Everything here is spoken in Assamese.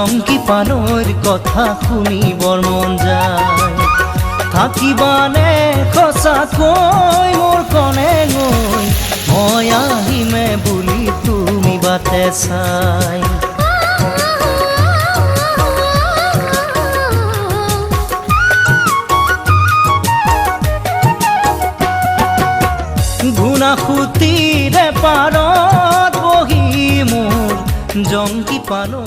জংকি পানৰ কথা শুনিবৰ মন যায় থাকিবানে সঁচাকৈ মোৰ কনে গৈ মই আহিমে বুলি তুমি বাটে চাই ঘুনাসুতিৰে পাৰত বহি মোৰ জংকি পানৰ